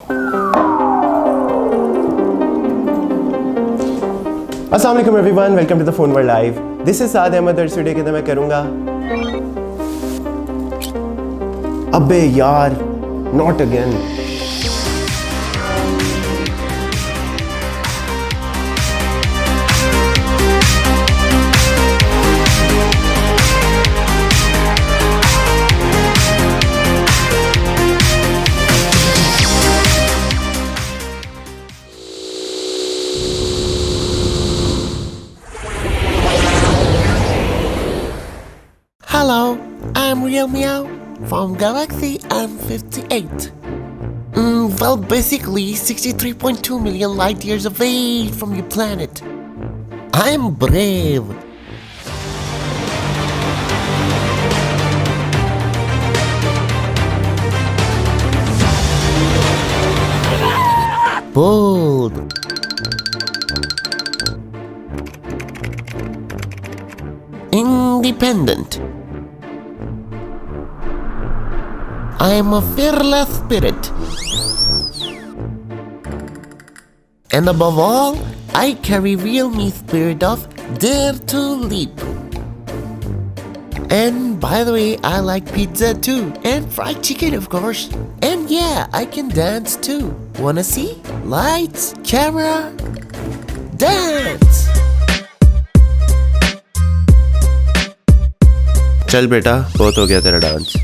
अस्सलाम वालेकुम everyone, welcome to the phone world live. This is Saad Ahmed. और वीडियो के अंदर मैं करूंगा अबे यार not again. Hello, I'm Realmeow from Galaxy M58. Well, basically 63.2 million light years away from your planet. I'm brave. Bold. Independent. I am a fearless spirit. And above all, I carry Realme spirit of dare to leap. And by the way, I like pizza too. And fried chicken, of course. And yeah, I can dance too. Wanna see? Lights, camera, dance! चल बेटा, बहुत हो गया तेरा dance.